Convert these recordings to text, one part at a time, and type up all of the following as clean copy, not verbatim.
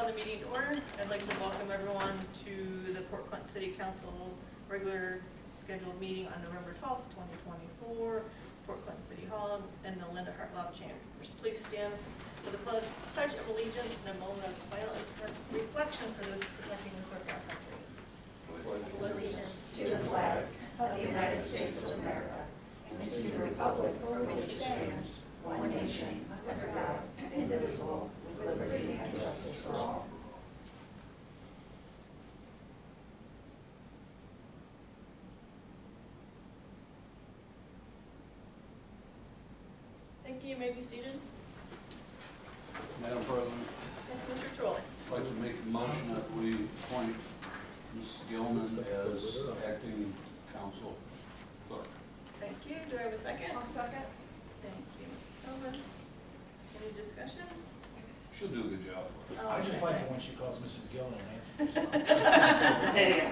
call the meeting to order. I'd like to welcome everyone to the Port Clinton City Council regular scheduled meeting on November 12th, 2024, Port Clinton City Hall in the Linda Hartloff Chambers. Please stand for the pledge of allegiance and a moment of silent reflection for those protecting the circle of our country. Allegiance to the flag of the United States of America and to the republic for which it stands, one nation, under God, indivisible, with liberty and justice for all. Thank you. You may be seated. Madam President, Yes, Mr. Trolley. I'd like to make a motion that we appoint Mrs. Gilman as acting council clerk. Thank you. Do I have a second? I'll second. Thank you, Mrs. Hovis. Any discussion? She'll do a good job. I just like it when she calls Mrs. Gillen and answers herself.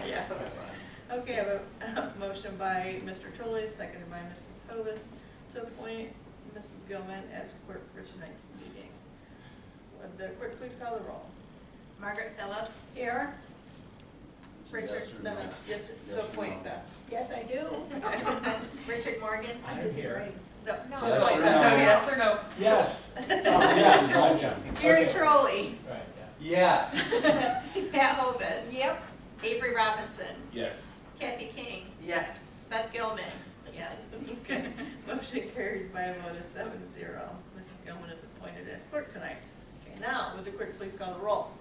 Yeah, that's fine. Okay, I have a motion by Mr. Trolley, seconded by Mrs. Hovis, to appoint Mrs. Gilman as clerk for tonight's meeting. Would the clerk please call the roll? Margaret Phillips. Here. Richard. Yes or No, no? yes, to Yes or appoint no? that. Yes, I do. Richard Morgan. I'm here. No, No. to Yes appoint or that. no? No, yes or no? Yes. Oh, yes, gotcha. Jerry Okay. Trolley. Right, Yes. Pat Hovis. Yep. Avery Robinson. Yes. Kathy King. Yes. Beth Gilman. Yes. Okay. Motion carries by a vote of 7-0. Mrs. Gilman is appointed as clerk tonight. Okay, now, would the clerk please call the roll?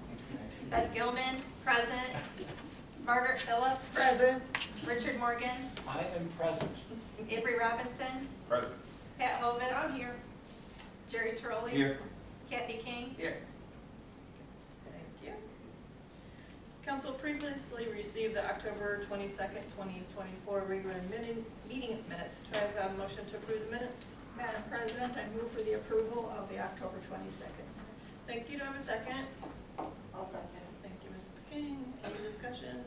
Beth Gilman, present. Margaret Phillips. Present. Richard Morgan. I am present. Avery Robinson. Present. Pat Hovis. I'm here. Jerry Trolley. Here. Kathy King. Here. Thank you. Council previously received the October 22nd, 2024 regular meeting minutes. Do I have a motion to approve the minutes? Madam President, I move for the approval of the October 22nd minutes. Thank you. Do I have a second? I'll second. Thank you, Mrs. King. Any discussion?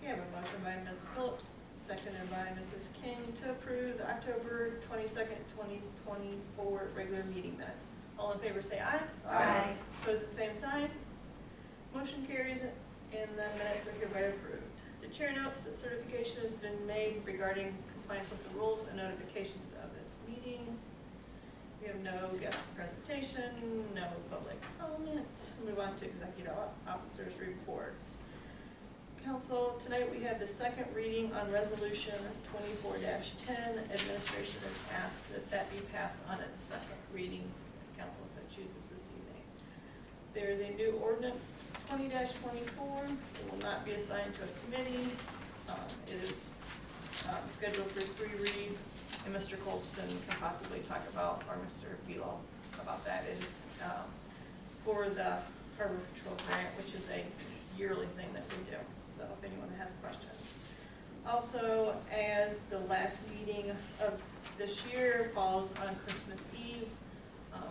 Okay, I have a motion by Ms. Phillips, seconded by Mrs. King to approve the October 22nd, 2024 regular meeting minutes. All in favor say aye. Aye. Opposed, the same sign. Motion carries and the minutes are hereby approved. The chair notes that certification has been made regarding compliance with the rules and notifications of this meeting. We have no guest presentation, no public comment. Move on to executive officers' reports. Council, tonight we have the second reading on resolution 24-10. Administration has asked that that be passed on its second reading. Council so chooses this evening. There is a new ordinance 20-24. It will not be assigned to a committee. It is scheduled for 3 reads, and Mr. Colston can possibly talk about, or Mr. Velo about that. It is for the Harbor Patrol grant, which is a yearly thing that we do. So if anyone has questions. Also, as the last meeting of this year falls on Christmas Eve,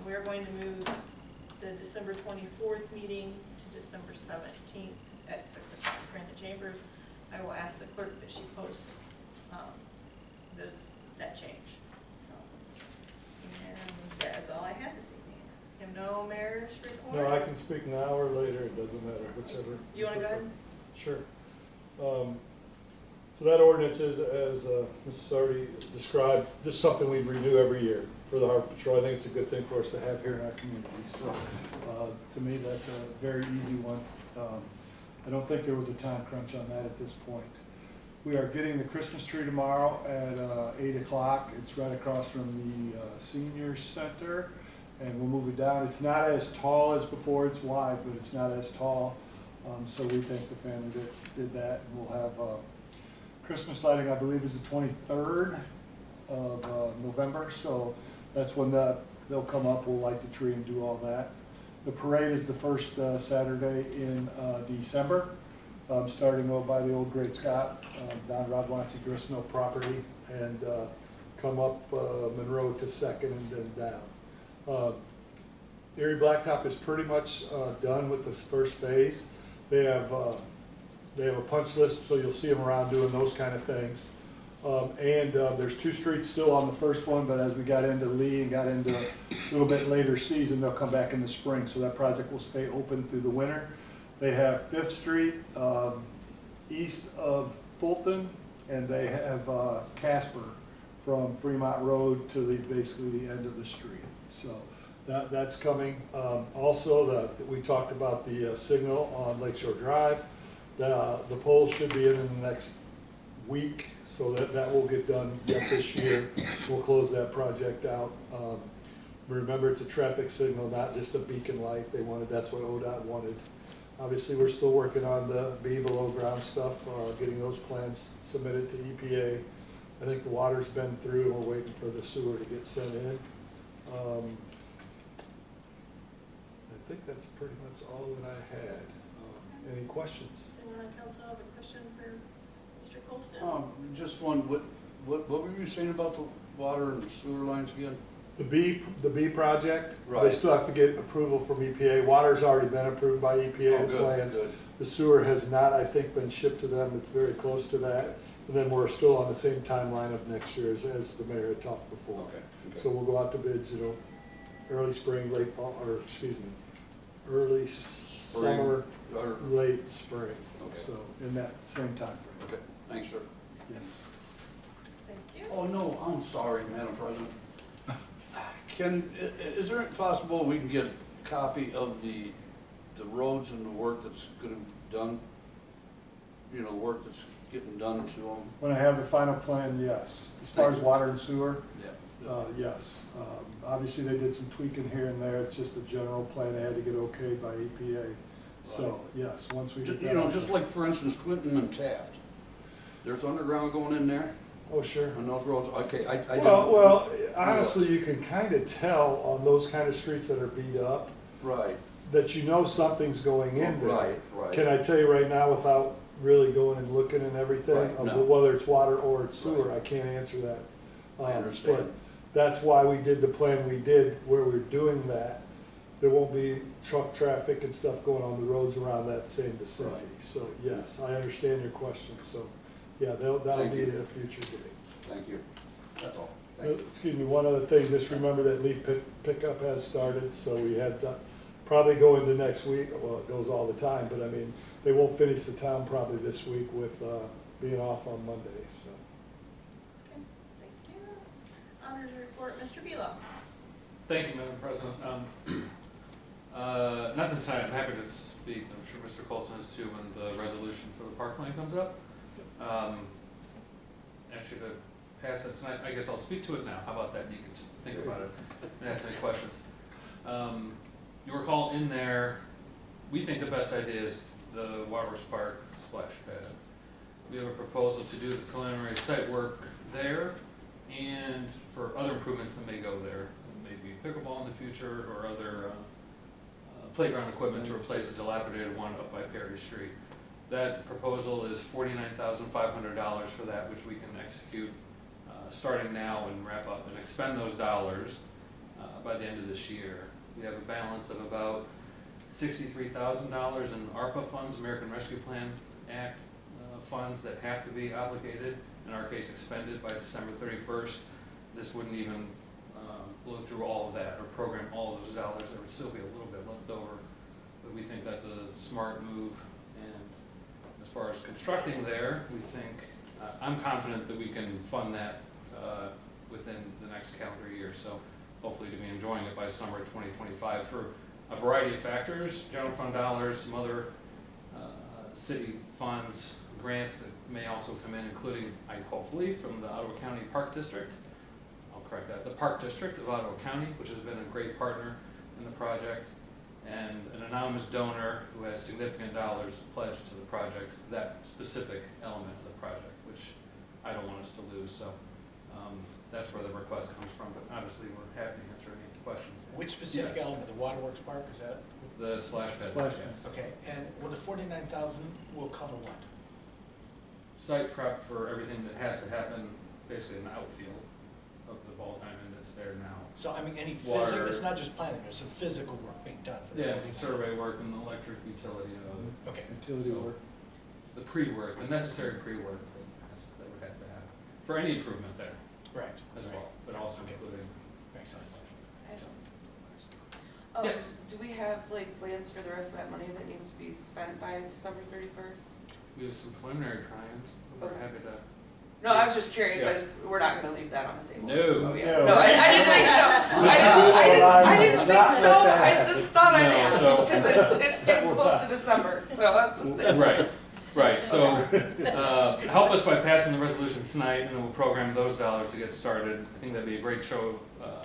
we are going to move the December 24th meeting to December 17th at 6 o'clock here in the chambers. I will ask the clerk that she post that change. So, and that's all I had this evening. You have no mayor's report? No, I can speak now or later, it doesn't matter, whichever. You want to go ahead? Sure. So that ordinance is, as Mrs. already described, just something we renew every year for the Harbor Patrol. I think it's a good thing for us to have here in our community. So to me, that's a very easy one. I don't think there was a time crunch on that at this point. We are getting the Christmas tree tomorrow at 8 o'clock. It's right across from the Senior Center, and we'll move it down. It's not as tall as before. It's wide, but it's not as tall. So we thank the family that did that. And we'll have Christmas lighting, I believe, is the 23rd of November. So that's when they'll come up. We'll light the tree and do all that. The parade is the first Saturday in December, starting over by the old Great Scott, down Rodwancy Gristmill property, and come up Monroe to 2nd and then down. Erie Blacktop is pretty much done with this first phase. They have a punch list, so you'll see them around doing those kind of things. There's 2 streets still on the first one, but as we got into Lee and got into little bit later season, they'll come back in the spring, so that project will stay open through the winter. They have Fifth Street, east of Fulton, and they have Casper from Fremont Road to basically the end of the street. So that's coming. Also, we talked about the signal on Lakeshore Drive. The poles should be in the next week, so that will get done yet this year. We'll close that project out. Remember, it's a traffic signal, not just a beacon light. That's what ODOT wanted. Obviously, we're still working on the below ground stuff, getting those plans submitted to EPA. I think the water's been through, and we're waiting for the sewer to get sent in. I think that's pretty much all that I had. Any questions? Anyone on council have a question for Mr. Colston? Just one, what were you saying about the water and sewer lines again? The B project, they Right. still have to get approval from EPA. Water's already been approved by EPA Oh, good, plans. good. The sewer has not, I think, been shipped to them. It's very close to that. And then we're still on the same timeline of next year as the mayor had talked before. Okay. So we'll go out to bids, early spring, late fall, early summer, Or- late spring. Okay. So in that same time frame. Okay, thanks, sir. Yes. Thank you. Oh, no, I'm sorry, Madam President. Is there possible we can get a copy of the roads and the work that's gonna be done? The work that's getting done to them? When I have the final plan, yes. As far as water and sewer, Yeah. yes. Obviously, they did some tweaking here and there. It's just a general plan. They had to get okayed by EPA. So, yes, once we get that. Just like, for instance, Clinton and Taft. There's underground going in there Oh, sure. on those roads? Okay, I didn't. Well, honestly, you can kind of tell on those kind of streets that are beat up, Right, that something's going in there. right. Can I tell you right now, without really going and looking and everything, Right, no. whether it's water or it's sewer, Right. I can't answer that. I understand. But that's why we did the plan we did, where we're doing that. There won't be truck traffic and stuff going on the roads around that same vicinity. Right. So, yes, I understand your question. So, yeah, that'll Thank be you. at a future date. Thank you. That's all. Thank you. Excuse me, one other thing, just remember that leaf pickup has started, so we had probably go into next week. Well, it goes all the time, but I mean, they won't finish the town probably this week with being off on Monday, so. Okay, thank you. Honors report, Mr. Belo. Thank you, Madam President. Nothing tonight, I'm happy to speak, I'm sure Mr. Colson is too, when the resolution for the park plan comes up. Actually, to pass that tonight, I guess I'll speak to it now, how about that, you can just think about it and ask any questions. You recall in there, we think the best idea is the Waterworks Park splash pad. We have a proposal to do the preliminary site work there and for other improvements that may go there. Maybe pickleball in the future or other playground equipment to replace the dilapidated one up by Perry Street. That proposal is $49,500 for that, which we can execute starting now and wrap up and expend those dollars by the end of this year. We have a balance of about $63,000 in ARPA funds, American Rescue Plan Act funds that have to be obligated, in our case expended by December 31st. This wouldn't even blow through all of that or program all of those dollars. There would still be a little bit left over, but we think that's a smart move. And as far as constructing there, we think, I'm confident that we can fund that within the next calendar year. So hopefully to be enjoying it by summer 2025 for a variety of factors, general fund dollars, some other city funds, grants that may also come in, including, hopefully, from the Ottawa County Park District. I'll correct that, the Park District of Ottawa County, which has been a great partner in the project, and an anonymous donor who has significant dollars pledged to the project, that specific element of the project, which I don't want us to lose. So that's where the request comes from, but obviously we're happy to answer any questions. Which specific Yes. element, the Waterworks Park, is that? The splash pad. Splash pad. Yes. Okay, and well, the 49,000 will cover what? Site prep for everything that has to happen, basically in the outfield of the ball diamond that's there now. So, I mean, any Water. physical, it's not just planning, there's some physical work being done for the Yeah, some 49,000. survey work and electric utility and other, Okay, Utility So- work. the pre-work, the necessary pre-work that would have to happen for any improvement there right. as right. well, but also Okay. including. Makes sense. Yes. Do we have like plans for the rest of that money that needs to be spent by December 31st? We have some preliminary try-ins, we're Okay. happy to. No, I was just curious, Yeah. we're not gonna leave that on the table. No. Oh, yeah. No. No, I didn't think so. I didn't think Not so, with I that. just thought I'd No, ask, so- because it's getting close to December, so that's just. Right, so, help us by passing the resolution tonight, and then we'll program those dollars to get started. I think that'd be a great show of,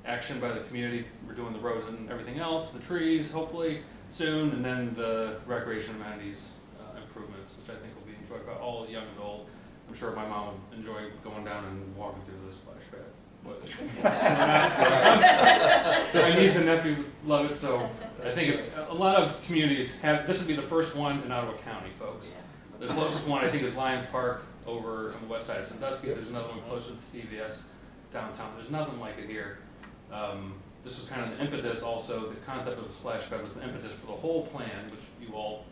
action by the community. We're doing the roads and everything else, the trees, hopefully soon, and then the recreation amenities, improvements, which I think will be enjoyed by all young and old. I'm sure my mom will enjoy going down and walking through the splash pad. But my niece and nephew love it, so I think a lot of communities have, this would be the first one in Ottawa County, folks. The closest one, I think, is Lions Park over on the west side of Sandusky. There's another one closer to the CVS downtown. There's nothing like it here. This was kind of the impetus also, the concept of the splash pad was the impetus for the whole plan, which you all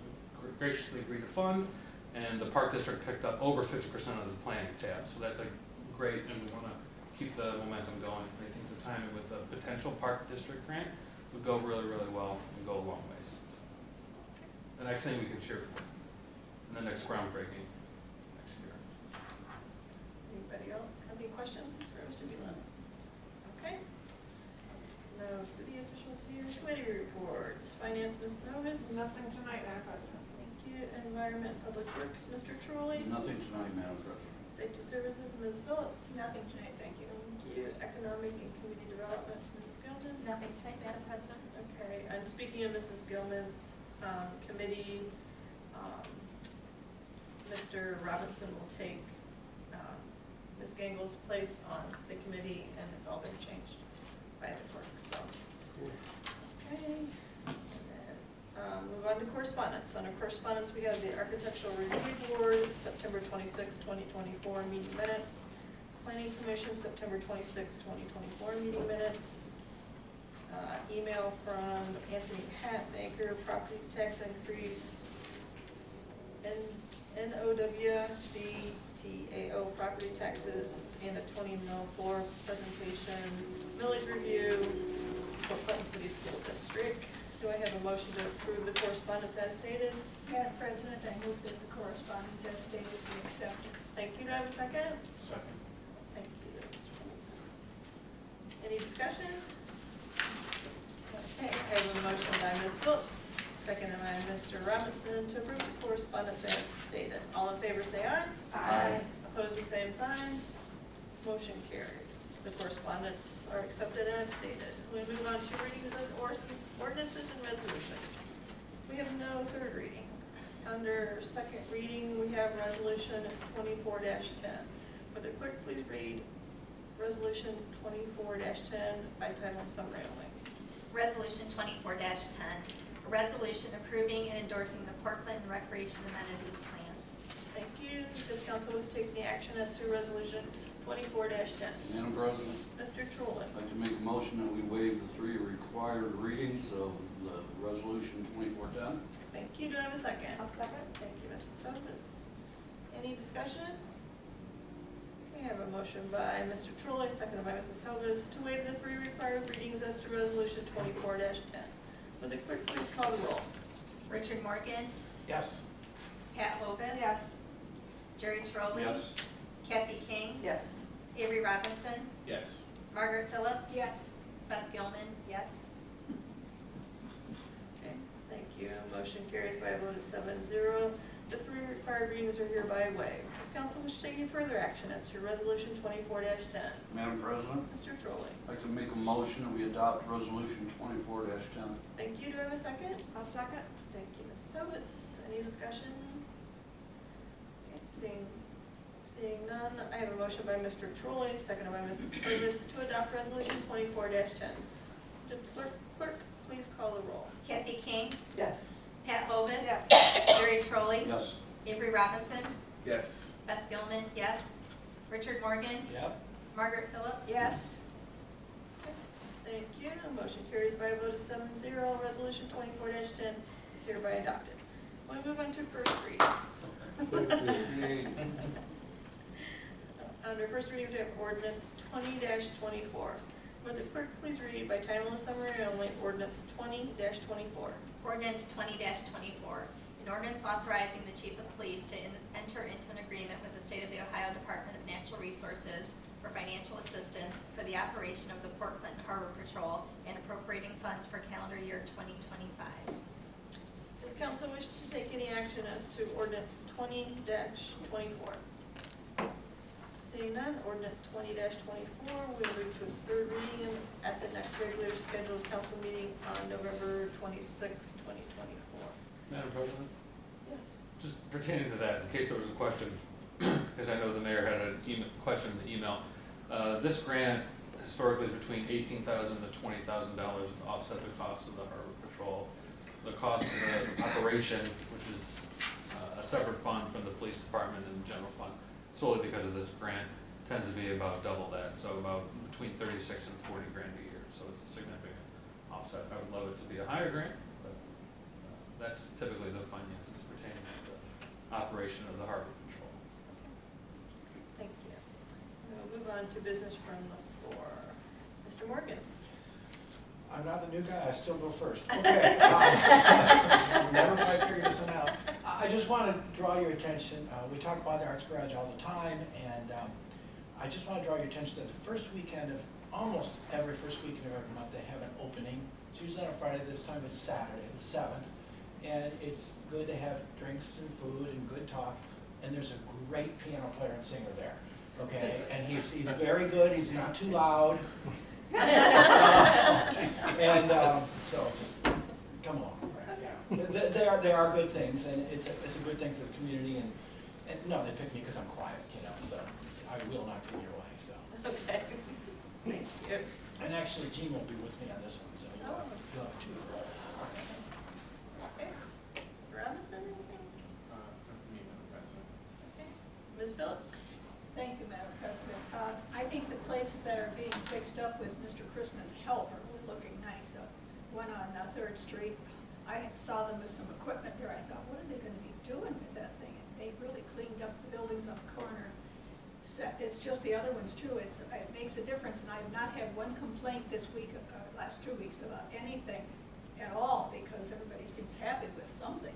graciously agreed to fund. And the Park District picked up over 50% of the planning tab. So that's a great, and we want to keep the momentum going. I think the timing with a potential Park District grant would go really, really well and go a long ways. The next thing we can cheer for, and the next groundbreaking next year. Anybody else have any questions for Mr. Beelan? Okay. No city officials here. Committee reports. Finance, Mrs. Hovis. Nothing tonight, Madam President. Thank you. Environment, Public Works, Mr. Trolley. Nothing tonight, Madam President. Safety Services, Ms. Phillips. Nothing tonight, thank you. Thank you. Economic and Community Development, Mrs. Gilman. Nothing tonight, Madam President. Okay, and speaking of Mrs. Gilman's committee, Mr. Robinson will take Ms. Gangle's place on the committee, and it's all been changed by the clerk, so. Okay, and then move on to correspondence. Under correspondence, we have the Architectural Review Board, September 26, 2024 meeting minutes. Planning Commission, September 26, 2024 meeting minutes. Email from Anthony Hatmaker, property tax increase, NOWCTAO property taxes, and a 20 mil floor presentation, millage review for Clinton City School District. Do I have a motion to approve the correspondence as stated? Madam President, I move that the correspondence as stated be accepted. Thank you. Do I have a second? Second. Thank you, Mr. Robinson. Any discussion? Okay, I have a motion by Ms. Phillips, seconded by Mr. Robinson to approve the correspondence as stated. All in favor say aye. Aye. Opposed, the same sign. Motion carries. The correspondence are accepted as stated. We move on to readings of ordinances and resolutions. We have no third reading. Under second reading, we have resolution 24-10. Would the clerk please read resolution 24-10 by title and summary only? Resolution 24-10, a resolution approving and endorsing the Port Clinton Recreation Amenities Plan. Thank you. This council is taking action as to resolution 24-10. Madam President, Mr. Trolley. I'd like to make a motion that we waive the 3 required readings of the resolution 2410. Thank you. Do I have a second? I'll second. Thank you, Mrs. Hovis. Any discussion? Okay, I have a motion by Mr. Trolley, seconded by Mrs. Hovis, to waive the 3 required readings as to resolution 24-10. Would the clerk please call the roll? Richard Morgan, Yes. Pat Hovis. Yes. Jerry Trolley. Yes. Kathy King, Yes. Avery Robinson, Yes. Margaret Phillips. Yes. Beth Gilman, yes. Okay, thank you. Motion carries by a vote of 7-0. The 3 required readings are hereby waived. Does council wish to take any further action as to resolution 24-10? Madam President, Mr. Trolley. I'd like to make a motion that we adopt resolution 24-10. Thank you. Do I have a second? I'll second. Thank you, Mrs. Hovis. Any discussion? Okay, seeing none, I have a motion by Mr. Trolley, seconded by Mrs. Hovis, to adopt resolution 24-10. The clerk, please call the roll. Kathy King, Yes. Pat Hovis. Yes. Jerry Trolley. Yes. Avery Robinson, Yes. Beth Gilman, yes. Richard Morgan, Yep. Margaret Phillips. Yes. Thank you. Motion carries by a vote of 7-0. Resolution 24-10 is hereby adopted. We'll move on to first readings. Under first readings, we have ordinance 20-24. Would the clerk please read by title and summary only ordinance 20-24? Ordinance 20-24, an ordinance authorizing the chief of police to enter into an agreement with the State of the Ohio Department of Natural Resources for financial assistance for the operation of the Port Clinton Harbor Patrol and appropriating funds for calendar year 2025. Does council wish to take any action as to ordinance 20-24? Seeing none, ordinance 20-24 will move to its third reading at the next regular scheduled council meeting on November 26, 2024. Madam President, Yes. just pertaining to that, in case there was a question, because I know the mayor had an question in the email. This grant historically is between $18,000 to $20,000 to offset the cost of the harbor patrol. The cost of the operation, which is a separate fund from the police department and the general fund, solely because of this grant, tends to be about double that, so about between 36 and 40 grand a year. So it's a significant offset. I would love it to be a higher grant, but that's typically the finances pertaining to the operation of the harbor patrol. Thank you. We'll move on to business from the floor. Mr. Morgan. I'm not the new guy, I still go first. Okay. Never quite figured this one out. I just want to draw your attention, we talk about the Arts Garage all the time, and I just want to draw your attention that the first weekend of, almost every first weekend of every month, they have an opening. It's usually on a Friday, this time it's Saturday, the 7th. And it's good to have drinks and food and good talk, and there's a great piano player and singer there, okay? And he's very good, he's not too loud. So just come along, right? Yeah. They are good things, and it's a good thing for the community. And no, they picked me because I'm quiet, so I will not get your way. So. Okay. Thank you. And actually, Gene will be with me on this one, so you'll have two. Okay. Mr. Robinson, anything? Okay. Ms. Phillips? Thank you, Madam President. I think the places that are being fixed up with Mr. Christmas help are looking nice. One on 3rd Street, I saw them with some equipment there. I thought, what are they going to be doing with that thing? And they really cleaned up the buildings on the corner. It's just the other ones too. It makes a difference, and I have not had one complaint this week, last 2 weeks, about anything at all, because everybody seems happy with something.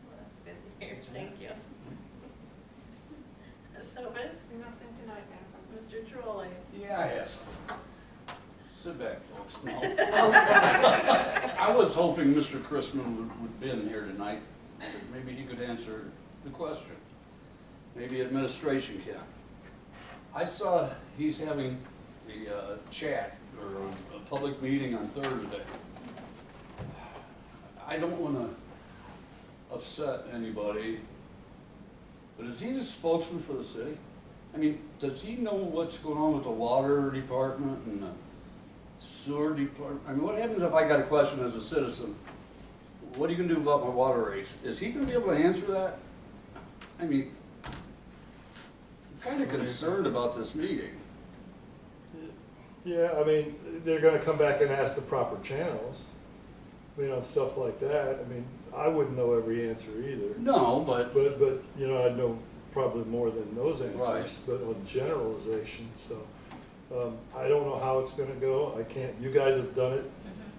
Well, good to hear. Thank you. Ms. Hovis? Nothing tonight, Madam President. Mr. Trolley? Yeah, I have some. Sit back, folks. No. I was hoping Mr. Chrisman would be in here tonight. Maybe he could answer the question. Maybe administration can. I saw he's having a chat or a public meeting on Thursday. I don't want to upset anybody, but is he the spokesman for the city? I mean, does he know what's going on with the water department and the sewer department? I mean, what happens if I got a question as a citizen? What are you gonna do about my water rates? Is he gonna be able to answer that? I mean, I'm kind of concerned about this meeting. Yeah, I mean, they're gonna come back and ask the proper channels, stuff like that. I mean, I wouldn't know every answer either. No, but But, I'd know probably more than those answers, Right. but on generalization, so. I don't know how it's gonna go. I can't, you guys have done it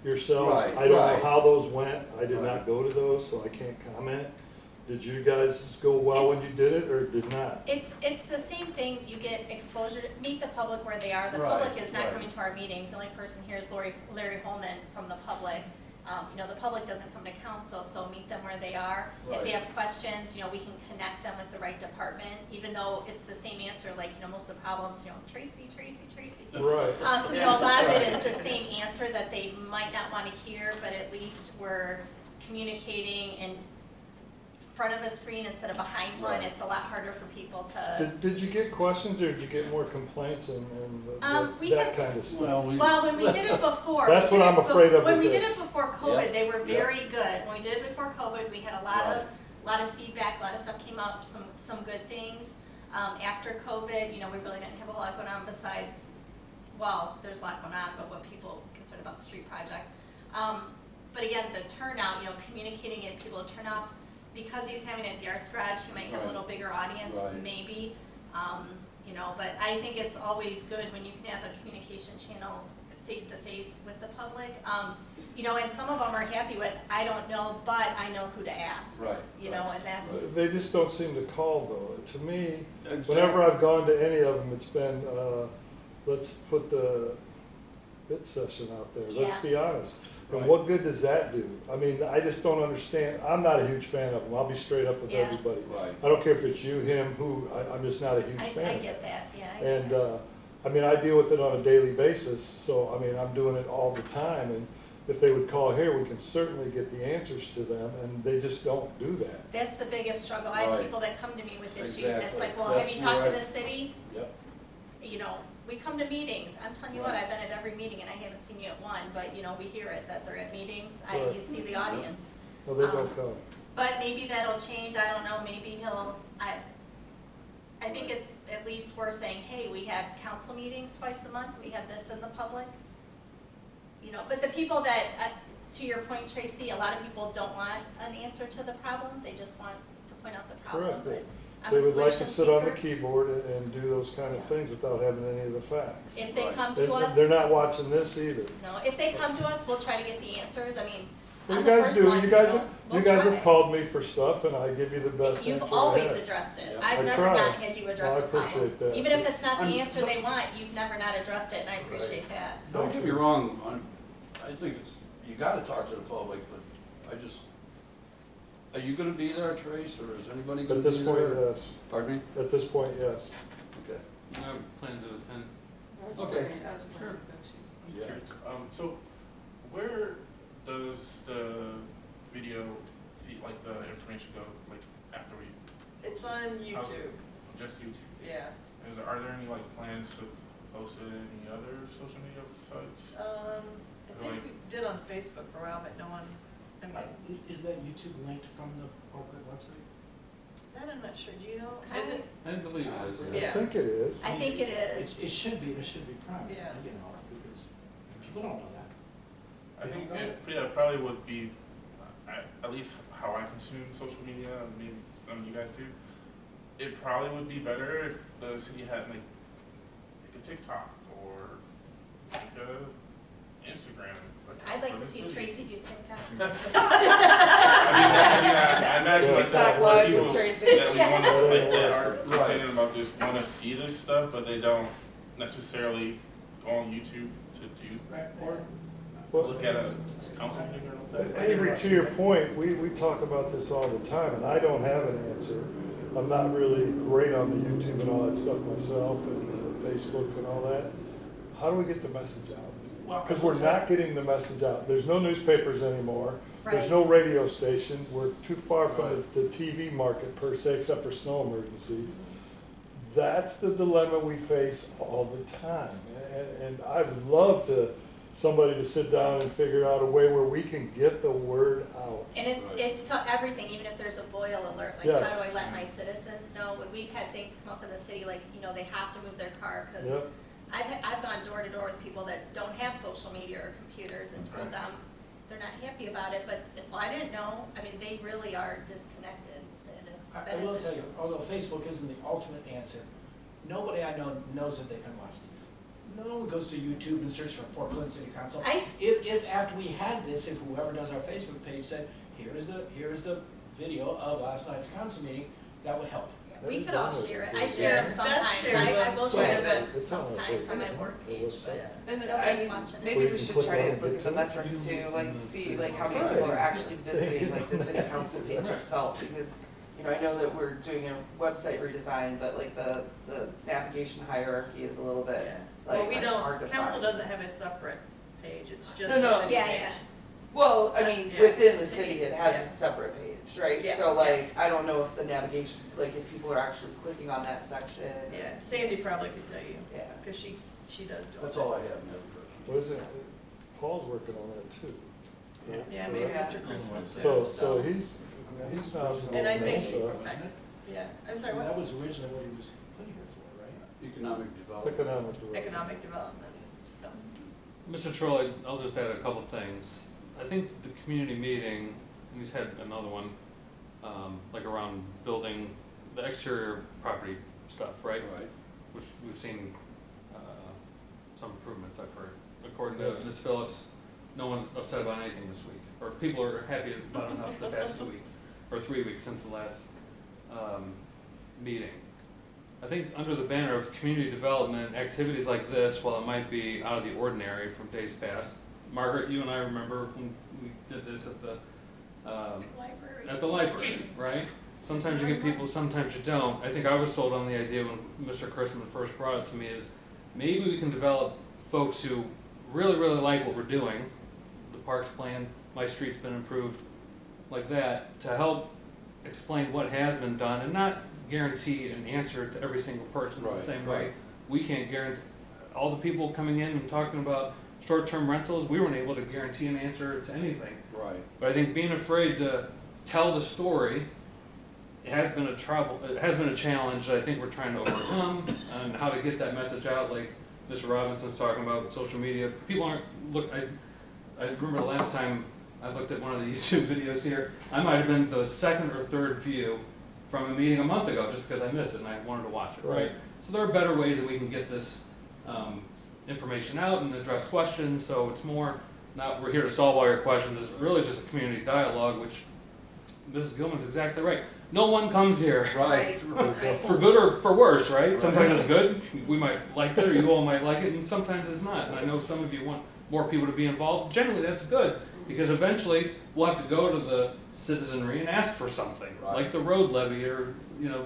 yourselves. Right, I don't know right. how those went. I did Right. not go to those, so I can't comment. Did you guys go well when you did it, or did not? It's the same thing, you get exposure, meet the public where they are. The Right, public is not right. coming to our meetings, the only person here is Larry Holman from the public. The public doesn't come to council, so meet them where they are. If they Right. have questions, we can connect them with the right department, even though it's the same answer, like, most of the problems, Tracy. Right. A lot of it is the same answer that they might not want to hear, but at least we're communicating in front of a screen instead of behind one. Right. It's a lot harder for people to. Did you get questions, or did you get more complaints and We that had kind of stuff? Well, when we did it before. That's what I'm afraid of When we with did this. it before COVID, Yeah. they were very good. When we did it before COVID, we had a lot Right. of feedback, a lot of stuff came up, some good things. After COVID, we really didn't have a lot going on besides, well, there's a lot going on, but what people concerned about the street project. But again, the turnout, communicating, getting people to turn out, because he's having it at the Arts Garage, he might have a Right. little bigger audience, Right. maybe. you know, but I think it's always good when you can have a communication channel face-to-face with the public. You know, and some of them are happy with, I don't know, but I know who to ask. Right, You know, and that's, They just don't seem to call though. To me, Exactly. whenever I've gone to any of them, it's been, let's put the bid session out there, let's Yeah. be honest. And Right. what good does that do? I mean, I just don't understand, I'm not a huge fan of them, I'll be straight up with Yeah. everybody. Right. I don't care if it's you, him, who, I'm just not a huge I fan. get that, yeah. I get And, that. I mean, I deal with it on a daily basis, so, I mean, I'm doing it all the time, and if they would call here, we can certainly get the answers to them, and they just don't do that. That's the biggest struggle. I have Right. people that come to me with issues, and it's Exactly. like, well, have That's you talked to right. the city? Yep. You know, we come to meetings. I'm telling you what, Right. I've been at every meeting and I haven't seen you at one, but you know, we hear it, that they're at meetings. Right. You see the audience. No, they Um, don't come. But maybe that'll change, I don't know, maybe I think it's at least worth saying, hey, we have council meetings twice a month, we have this in the public. You know, but the people that, to your point, Tracy, a lot of people don't want an answer to the problem, they just want to point out the problem, Correct. but I'm a They would like solution to sit on the seeker. keyboard and do those kind of things without having any of the facts. If they Right. come And to us, they're not watching this either. no, if they come to us, we'll try to get the answers, I mean, Well, I'm you the guys first do, one, you guys, we'll you guys try. have called me for stuff, and I give you the best answer I You've always have. addressed it. Yeah. I've I never try. not had you address Well, I the problem. appreciate that. Even if it's not the I'm- answer they want, you've never not addressed it, and I appreciate that, so. Don't get me wrong, I think it's, you gotta talk to the public, but I just, are you gonna be there, Trace, or is anybody gonna At be this point, there? yes. Pardon me? At this point, yes. Okay. I plan to attend. Okay. I was planning to go too. I'm Yeah. curious, so where does the video feed, like the information go, like after we, It's on YouTube, just YouTube? yeah. Are there any like plans to post it in any other social media sites? I think we did on Facebook for a while, but no one, I mean, Is that YouTube linked from the corporate website? that I'm not sure, do you know? Is it? I believe it is. I Yeah. think it is. I think it It is. should be private, Yeah. you know, because people don't know that. I think it probably would be, at least how I consume social media, and maybe some of you guys do. It probably would be better if the city had like a TikTok or like a Instagram. I'd like to for the see city. Tracy do TikToks. I imagine like TikTok the live people with Tracy. that we want to, like, that are Right. complaining about this, want to see this stuff, but they don't necessarily go on YouTube to do, Right, or. Well, look at a council meeting or something. Avery, to your point, we talk about this all the time, and I don't have an answer. I'm not really great on the YouTube and all that stuff myself, and Facebook and all that. How do we get the message out? Well, Because we're not getting the message out. There's no newspapers anymore. There's Right. no radio station. We're too far from the TV market per se, except for snow emergencies. That's the dilemma we face all the time. And I would love somebody to sit down and figure out a way where we can get the word out. And Right. it's to everything, even if there's a boil alert, like Yes. how do I let my citizens know? When we've had things come up in the city, like, you know, they have to move their car, because Yep. I've gone door to door with people that don't have social media or computers and told Right. them they're not happy about it, but if I didn't know, I mean, they really are disconnected, and I that will is a tell you, challenge. although Facebook isn't the ultimate answer, nobody I know knows that they can watch these. No one goes to YouTube and searches for Port Clinton City Council. I- If after we had this, if whoever does our Facebook page said, here's the video of last night's council meeting, that would help. We could all share it, I Yeah. share them Beth sometimes, shares I will them. share Right. them It's on our sometimes on my page. work page, but And I nobody's mean, watching it. maybe Where we you can should click try on to and look get at the to it. metrics too, like see like how many Right. people are actually visiting like the city council page itself, because, you know, I know that we're doing a website redesign, but like the navigation hierarchy is a little bit Yeah. like Well, we hard to don't, council find. doesn't have a separate page, it's just No, the no. city Yeah, page. yeah. Well, I mean, Yeah, within the the city, city, it has yeah. its separate page, right? Yeah, So yeah. like, I don't know if the navigation, like if people are actually clicking on that section. Yeah, Sandy probably could tell you, Yeah. because she does do it. That's all I have, Madam President. What is it? Paul's working on that too. right? Yeah, maybe Correct? Mr. Christmas too. So he's not. And I think- stuff. Yeah, I'm sorry, That what? was originally what he was put here for, right? Economic development. Economic development. Economic development, so. Mr. Troy, I'll just add a couple things. I think the community meeting, and we had another one, like around building the exterior property stuff, right? Right. which we've seen some improvements, I've heard. According to Ms. Phillips, no one's upset about anything this week, or people are happy about enough the past 2 weeks, or 3 weeks since the last meeting. I think under the banner of community development, activities like this, while it might be out of the ordinary from days past, Margaret, you and I remember when we did this at the library, right? Sometimes you get people, sometimes you don't. I think I was sold on the idea when Mr. Chrisman first brought it to me is maybe we can develop folks who really, really like what we're doing, the parks plan, my street's been improved, like that, to help explain what has been done and not guarantee an answer to every single person in the same way. We can't guarantee, all the people coming in and talking about short-term rentals, we weren't able to guarantee an answer to anything. Right. But I think being afraid to tell the story, it has been a challenge that I think we're trying to overcome, and how to get that message out, like Mr. Robinson's talking about with social media. People aren't, I remember the last time I looked at one of the YouTube videos here, I might have been the second or third view from a meeting a month ago, just because I missed it and I wanted to watch it, right? So there are better ways that we can get this information out and address questions, so it's more, not we're here to solve all your questions, it's really just a community dialogue, which Mrs. Gilman's exactly right. No one comes here. Right. For good or for worse, right? Sometimes it's good, we might like it, or you all might like it, and sometimes it's not. And I know some of you want more people to be involved. Generally, that's good, because eventually we'll have to go to the citizenry and ask for something, like the road levy or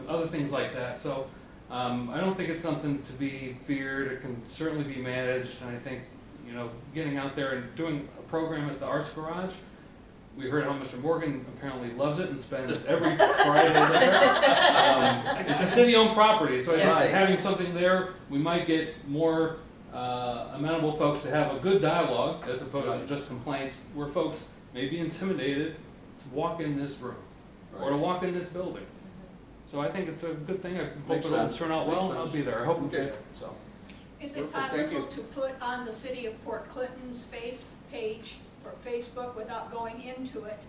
other things like that. So I don't think it's something to be feared. It can certainly be managed, and I think getting out there and doing a program at the Arts Garage. We heard how Mr. Morgan apparently loves it and spends every Friday there. It's a city-owned property, so I think having something there, we might get more amenable folks to have a good dialogue as opposed to just complaints, where folks may be intimidated to walk in this room or to walk in this building. So I think it's a good thing. I hope it'll turn out well, and I'll be there. I hope we do. So. Is it possible to put on the City of Port Clinton's face page for Facebook without going into that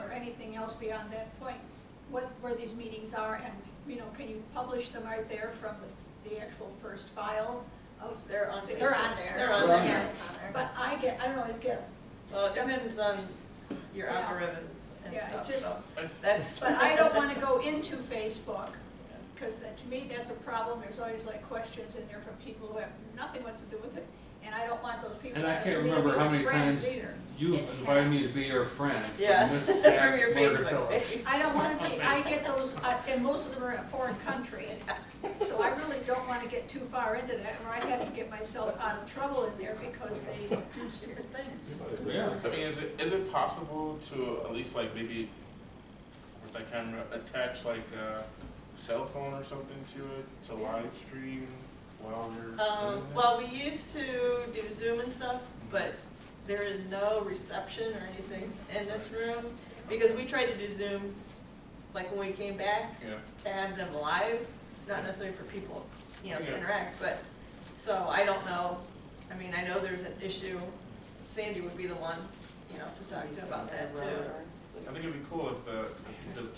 or anything else beyond that point, where these meetings are, and can you publish them right there from the actual first file of They're on City? They're on there. They're on there. Yeah, it's on there. But I don't always get. Well, it depends on your algorithms and Yeah, stuff, it's just- so that's. But I don't want to go into Facebook, because to me, that's a problem. There's always questions in there from people who have nothing to do with it, and I don't want those people And I asking can't me to remember be how many friends times either. you've invited me to be your friend. Yes, From through Miss your Margaret Facebook Phillips. page. I don't want to be, I get those, and most of them are in a foreign country, so I really don't want to get too far into that, or I have to get myself out of trouble in there because they do stupid things. Yeah. I mean, is it possible to at least maybe with that camera attach a cell phone or something to it to live stream while you're Well, we used to do Zoom and stuff, but there is no reception or anything in this room, because we tried to do Zoom, when we came back, to have them live, not necessarily for people, to interact, but, so I don't know. I mean, I know there's an issue. Sandy would be the one, to talk to about that too. I think it'd be cool if the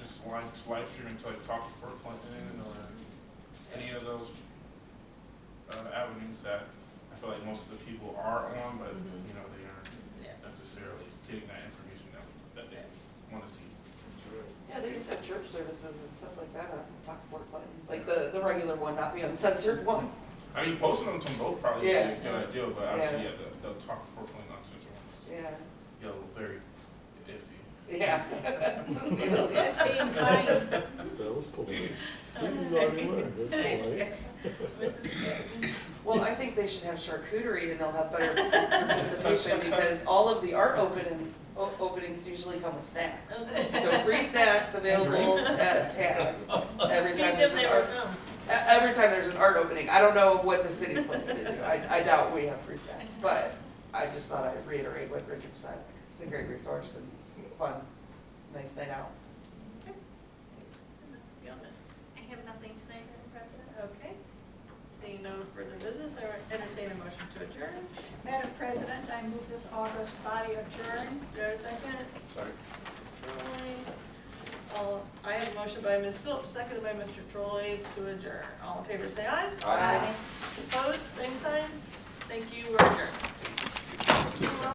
just live streaming to Talk to Port Clinton or any of those avenues that I feel like most of the people are on, but they aren't necessarily getting that information that they want to see. Yeah, they used to have church services and stuff like that on Talk to Port Clinton, the regular one, not the uncensored one. I mean, posting them to both probably Yeah. would be a good idea, but obviously, the Talk to Port Clinton uncensored one is Yeah. very iffy. Yeah. That's being kind. That was polite. This is already learned, that's polite. Mrs. Gatton. Well, I think they should have charcuterie and they'll have better participation because all of the art openings usually come with snacks. So free snacks available at tab every Feed time them, there's they an will art. come. Every time there's an art opening. I don't know what the city's planning to do. I doubt we have free snacks, but I just thought I'd reiterate what Richard said. It's a great resource and fun, nice night out. Mrs. Gilman. I have nothing tonight, Madam President. Okay. Seeing no further business, I would entertain a motion to adjourn. Madam President, I move this August body adjourn. Do I have a second? Sorry. Mr. Troy. I have a motion by Ms. Phillips, seconded by Mr. Troy to adjourn. All in favor, say aye. Aye. Opposed, same sign. Thank you, we're adjourned.